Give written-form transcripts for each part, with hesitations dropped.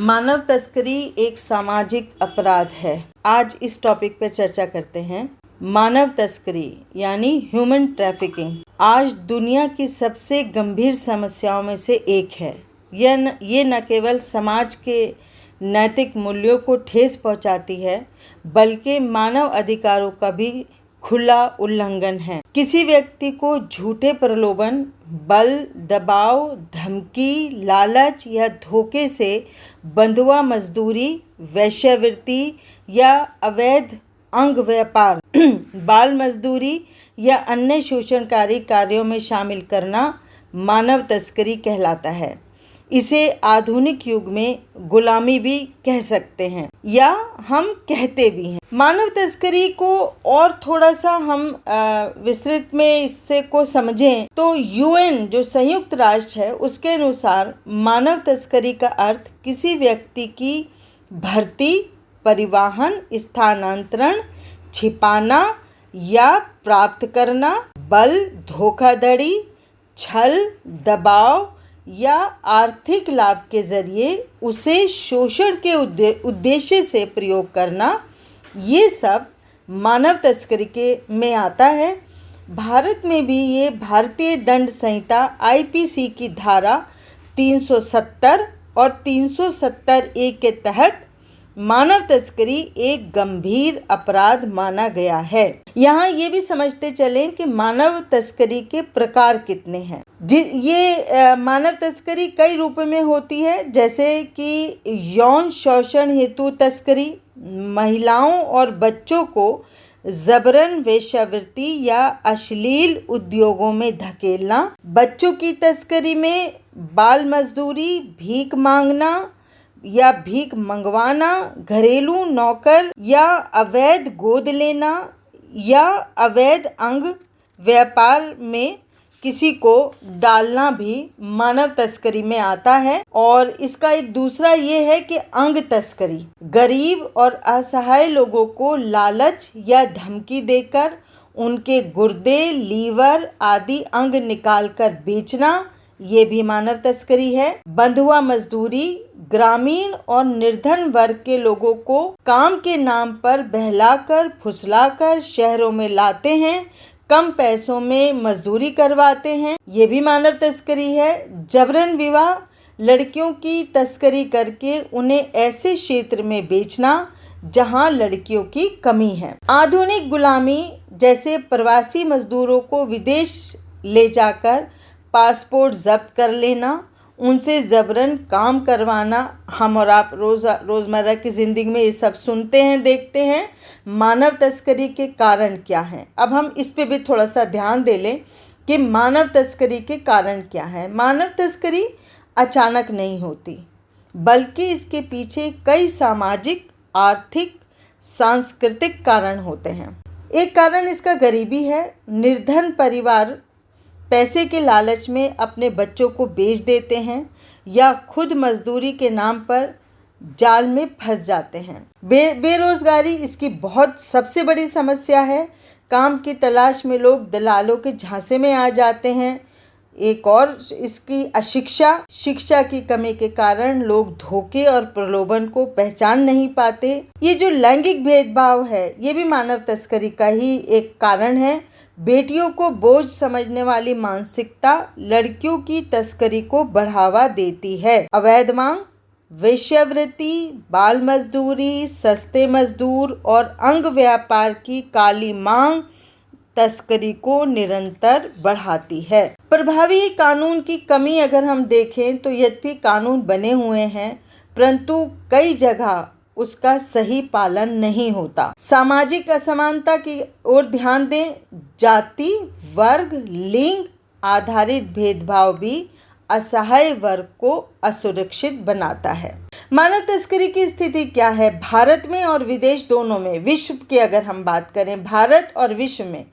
मानव तस्करी एक सामाजिक अपराध है। आज इस टॉपिक पर चर्चा करते हैं। मानव तस्करी यानी ह्यूमन ट्रैफिकिंग आज दुनिया की सबसे गंभीर समस्याओं में से एक है। ये न केवल समाज के नैतिक मूल्यों को ठेस पहुंचाती है, बल्कि मानव अधिकारों का भी खुला उल्लंघन है। किसी व्यक्ति को झूठे प्रलोभन, बल, दबाव, धमकी, लालच या धोखे से बंधुआ मजदूरी, वेश्यावृत्ति या अवैध अंग व्यापार, बाल मजदूरी या अन्य शोषणकारी कार्यों में शामिल करना मानव तस्करी कहलाता है। इसे आधुनिक युग में गुलामी भी कह सकते हैं या हम कहते भी हैं। मानव तस्करी को और थोड़ा सा हम विस्तृत में इससे को समझें तो यूएन जो संयुक्त राष्ट्र है उसके अनुसार मानव तस्करी का अर्थ किसी व्यक्ति की भर्ती, परिवहन, स्थानांतरण, छिपाना या प्राप्त करना, बल, धोखाधड़ी, छल, दबाव या आर्थिक लाभ के जरिए उसे शोषण के उद्देश्य से प्रयोग करना, ये सब मानव तस्करी के में आता है। भारत में भी ये भारतीय दंड संहिता आईपीसी की धारा 370 और 370A के तहत मानव तस्करी एक गंभीर अपराध माना गया है। यहाँ ये भी समझते चलें कि मानव तस्करी के प्रकार कितने हैं। ये मानव तस्करी कई रूपों में होती है, जैसे कि यौन शोषण हेतु तस्करी, महिलाओं और बच्चों को जबरन वेश्यावृत्ति या अश्लील उद्योगों में धकेलना, बच्चों की तस्करी में बाल मजदूरी, भीख मांगना या भीख मंगवाना, घरेलू नौकर या अवैध गोद लेना या अवैध अंग व्यापार में किसी को डालना भी मानव तस्करी में आता है। और इसका एक दूसरा ये है कि अंग तस्करी, गरीब और असहाय लोगों को लालच या धमकी देकर उनके गुर्दे, लीवर आदि अंग निकालकर बेचना, ये भी मानव तस्करी है। बंधुआ मजदूरी, ग्रामीण और निर्धन वर्ग के लोगों को काम के नाम पर बहलाकर फुसलाकर शहरों में लाते हैं, कम पैसों में मजदूरी करवाते हैं, ये भी मानव तस्करी है। जबरन विवाह, लड़कियों की तस्करी करके उन्हें ऐसे क्षेत्र में बेचना जहां लड़कियों की कमी है। आधुनिक गुलामी, जैसे प्रवासी मजदूरों को विदेश ले जाकर पासपोर्ट जब्त कर लेना, उनसे जबरन काम करवाना, हम और आप रोज़मर्रा की ज़िंदगी में ये सब सुनते हैं, देखते हैं। मानव तस्करी के कारण क्या हैं? अब हम इस पे भी थोड़ा सा ध्यान दे लें कि मानव तस्करी के कारण क्या है। मानव तस्करी अचानक नहीं होती, बल्कि इसके पीछे कई सामाजिक, आर्थिक, सांस्कृतिक कारण होते हैं। एक कारण इसका गरीबी है। निर्धन परिवार पैसे के लालच में अपने बच्चों को बेच देते हैं या खुद मजदूरी के नाम पर जाल में फंस जाते हैं। बेरोजगारी इसकी बहुत सबसे बड़ी समस्या है। काम की तलाश में लोग दलालों के झांसे में आ जाते हैं। एक और इसकी शिक्षा की कमी के कारण लोग धोखे और प्रलोभन को पहचान नहीं पाते। ये जो लैंगिक भेदभाव है, ये भी मानव तस्करी का ही एक कारण है। बेटियों को बोझ समझने वाली मानसिकता लड़कियों की तस्करी को बढ़ावा देती है। अवैध मांग, वेश्यावृत्ति, बाल मजदूरी, सस्ते मजदूर और अंग व्यापार की काली मांग तस्करी को निरंतर बढ़ाती है। प्रभावी कानून की कमी अगर हम देखें तो यद्यपि कानून बने हुए हैं, परंतु कई जगह उसका सही पालन नहीं होता। सामाजिक असमानता की ओर ध्यान दें। जाति, वर्ग, लिंग आधारित भेदभाव भी असहाय वर्ग को असुरक्षित बनाता है। मानव तस्करी की स्थिति क्या है भारत में और विदेश दोनों में? विश्व की अगर हम बात करें, भारत और विश्व में,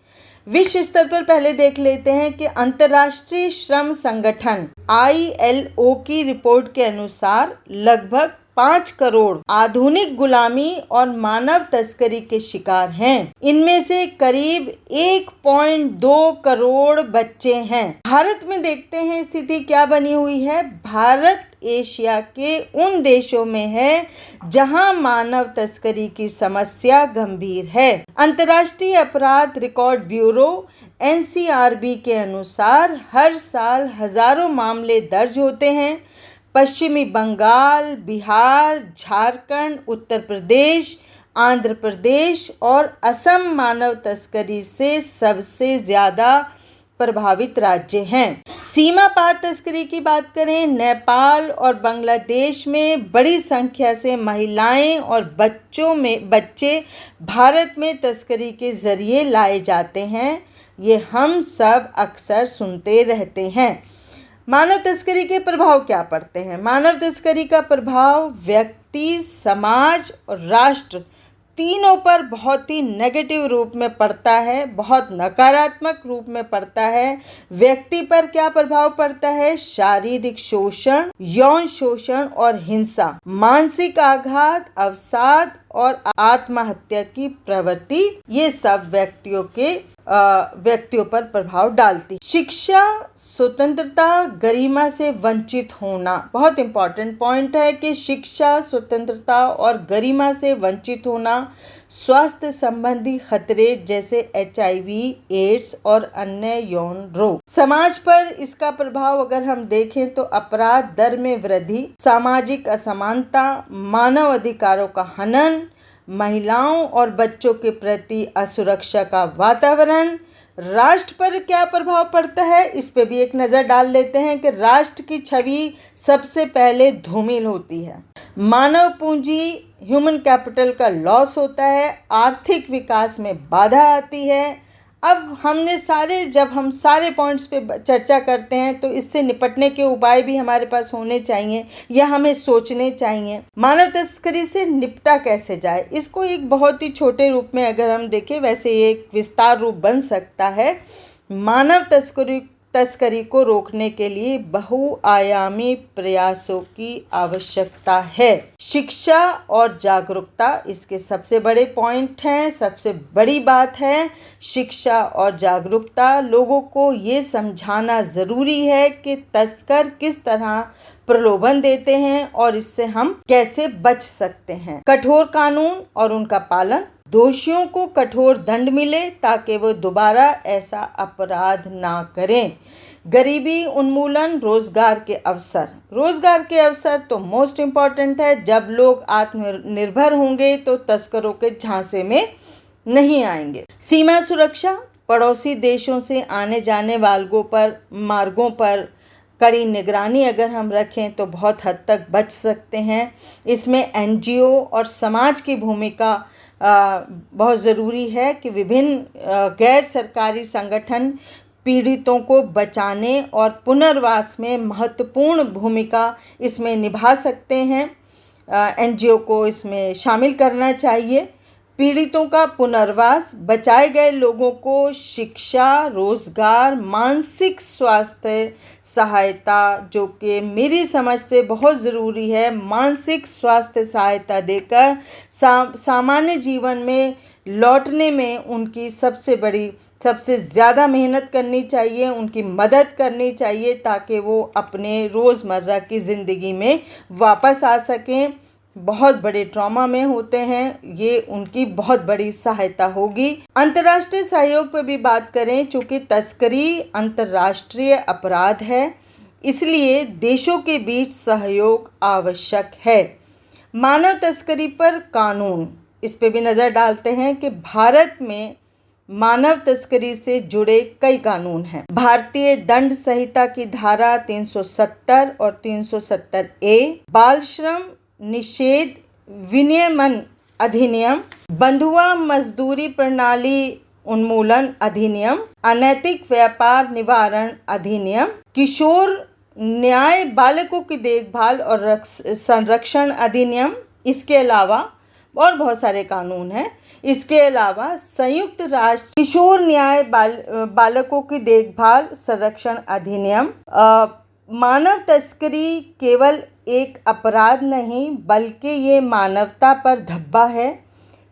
विश्व स्तर पर पहले देख लेते हैं कि अंतर्राष्ट्रीय श्रम संगठन ILO की रिपोर्ट के अनुसार लगभग 5 करोड़ आधुनिक गुलामी और मानव तस्करी के शिकार हैं। इनमें से करीब 1.2 करोड़ बच्चे हैं। भारत में देखते हैं स्थिति क्या बनी हुई है। भारत एशिया के उन देशों में है जहां मानव तस्करी की समस्या गंभीर है। अंतर्राष्ट्रीय अपराध रिकॉर्ड ब्यूरो NCRB के अनुसार हर साल हजारों मामले दर्ज होते हैं। पश्चिमी बंगाल, बिहार, झारखंड, उत्तर प्रदेश, आंध्र प्रदेश और असम मानव तस्करी से सबसे ज़्यादा प्रभावित राज्य हैं। सीमा पार तस्करी की बात करें, नेपाल और बांग्लादेश में बड़ी संख्या से महिलाएं और बच्चे भारत में तस्करी के जरिए लाए जाते हैं। ये हम सब अक्सर सुनते रहते हैं। मानव तस्करी के प्रभाव क्या पड़ते हैं? मानव तस्करी का प्रभाव व्यक्ति, समाज और राष्ट्र तीनों पर बहुत ही नेगेटिव रूप में पड़ता है, बहुत नकारात्मक रूप में पड़ता है। व्यक्ति पर क्या प्रभाव पड़ता है? शारीरिक शोषण, यौन शोषण और हिंसा, मानसिक आघात, अवसाद और आत्महत्या की प्रवृत्ति, ये सब व्यक्तियों पर प्रभाव डालती। शिक्षा, स्वतंत्रता, गरिमा से वंचित होना, बहुत इंपॉर्टेंट पॉइंट है कि शिक्षा, स्वतंत्रता और गरिमा से वंचित होना, स्वास्थ्य संबंधी खतरे जैसे HIV, एड्स और अन्य यौन रोग। समाज पर इसका प्रभाव अगर हम देखें तो अपराध दर में वृद्धि, सामाजिक असमानता, मानव अधिकारों का हनन, महिलाओं और बच्चों के प्रति असुरक्षा का वातावरण। राष्ट्र पर क्या प्रभाव पड़ता है, इस पे भी एक नज़र डाल लेते हैं कि राष्ट्र की छवि सबसे पहले धूमिल होती है। मानव पूंजी, ह्यूमन कैपिटल का लॉस होता है, आर्थिक विकास में बाधा आती है। अब जब हम सारे पॉइंट्स पे चर्चा करते हैं तो इससे निपटने के उपाय भी हमारे पास होने चाहिए या हमें सोचने चाहिए। मानव तस्करी से निपटा कैसे जाए, इसको एक बहुत ही छोटे रूप में अगर हम देखें, वैसे ये एक विस्तार रूप बन सकता है। मानव तस्करी को रोकने के लिए बहुआयामी प्रयासों की आवश्यकता है। शिक्षा और जागरूकता इसके सबसे बड़े पॉइंट हैं, सबसे बड़ी बात है। शिक्षा और जागरूकता, लोगों को ये समझाना ज़रूरी है कि तस्कर किस तरह प्रलोभन देते हैं और इससे हम कैसे बच सकते हैं। कठोर कानून और उनका पालन, दोषियों को कठोर दंड मिले ताकि वो दोबारा ऐसा अपराध ना करें। गरीबी उन्मूलन, रोजगार के अवसर तो मोस्ट इम्पॉर्टेंट है। जब लोग आत्मनिर्भर होंगे तो तस्करों के झांसे में नहीं आएंगे। सीमा सुरक्षा, पड़ोसी देशों से आने जाने वालों पर मार्गों पर कड़ी निगरानी अगर हम रखें तो बहुत हद तक बच सकते हैं। इसमें NGO और समाज की भूमिका बहुत ज़रूरी है कि विभिन्न गैर सरकारी संगठन पीड़ितों को बचाने और पुनर्वास में महत्वपूर्ण भूमिका इसमें निभा सकते हैं। NGO को इसमें शामिल करना चाहिए। पीड़ितों का पुनर्वास, बचाए गए लोगों को शिक्षा, रोजगार, मानसिक स्वास्थ्य सहायता, जो कि मेरी समझ से बहुत ज़रूरी है, मानसिक स्वास्थ्य सहायता देकर सामान्य जीवन में लौटने में उनकी सबसे ज़्यादा मेहनत करनी चाहिए, उनकी मदद करनी चाहिए ताकि वो अपने रोज़मर्रा की ज़िंदगी में वापस आ सकें। बहुत बड़े ट्रॉमा में होते हैं, ये उनकी बहुत बड़ी सहायता होगी। अंतर्राष्ट्रीय सहयोग पर भी बात करें, चूँकि तस्करी अंतर्राष्ट्रीय अपराध है, इसलिए देशों के बीच सहयोग आवश्यक है। मानव तस्करी पर कानून, इस पे भी नज़र डालते हैं कि भारत में मानव तस्करी से जुड़े कई कानून हैं। भारतीय दंड संहिता की धारा 370 और 370A, बाल श्रम निषेध विनियमन अधिनियम, बंधुआ मजदूरी प्रणाली उन्मूलन अधिनियम, अनैतिक व्यापार निवारण अधिनियम, किशोर न्याय बालकों की देखभाल और संरक्षण अधिनियम, इसके अलावा और बहुत सारे कानून हैं। इसके अलावा संयुक्त राष्ट्र किशोर न्याय बालकों की देखभाल संरक्षण अधिनियम, मानव तस्करी केवल एक अपराध नहीं बल्कि ये मानवता पर धब्बा है।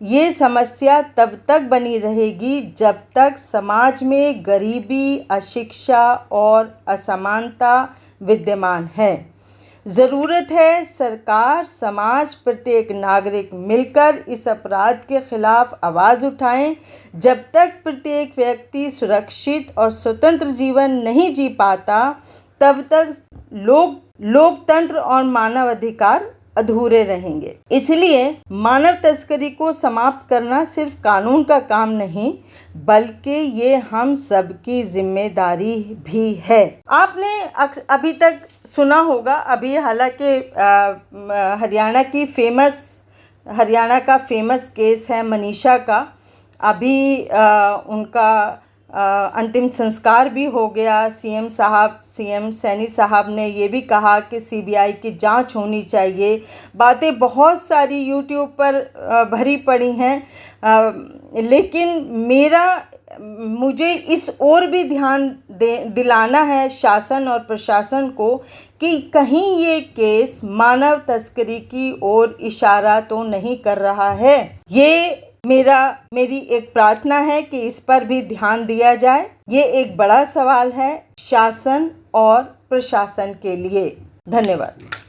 ये समस्या तब तक बनी रहेगी जब तक समाज में गरीबी, अशिक्षा और असमानता विद्यमान है। ज़रूरत है सरकार, समाज, प्रत्येक नागरिक मिलकर इस अपराध के खिलाफ आवाज़ उठाएं। जब तक प्रत्येक व्यक्ति सुरक्षित और स्वतंत्र जीवन नहीं जी पाता, तब तक लोकतंत्र और मानवाधिकार अधूरे रहेंगे। इसलिए मानव तस्करी को समाप्त करना सिर्फ कानून का काम नहीं बल्कि ये हम सबकी जिम्मेदारी भी है। आपने अभी तक सुना होगा, अभी हालांकि हरियाणा का फेमस केस है मनीषा का। अभी उनका अंतिम संस्कार भी हो गया। सीएम सैनी साहब ने ये भी कहा कि सीबीआई की जांच होनी चाहिए। बातें बहुत सारी यूट्यूब पर भरी पड़ी हैं, लेकिन मुझे इस ओर भी ध्यान दिलाना है शासन और प्रशासन को कि कहीं ये केस मानव तस्करी की ओर इशारा तो नहीं कर रहा है। ये मेरी एक प्रार्थना है कि इस पर भी ध्यान दिया जाए। ये एक बड़ा सवाल है शासन और प्रशासन के लिए। धन्यवाद।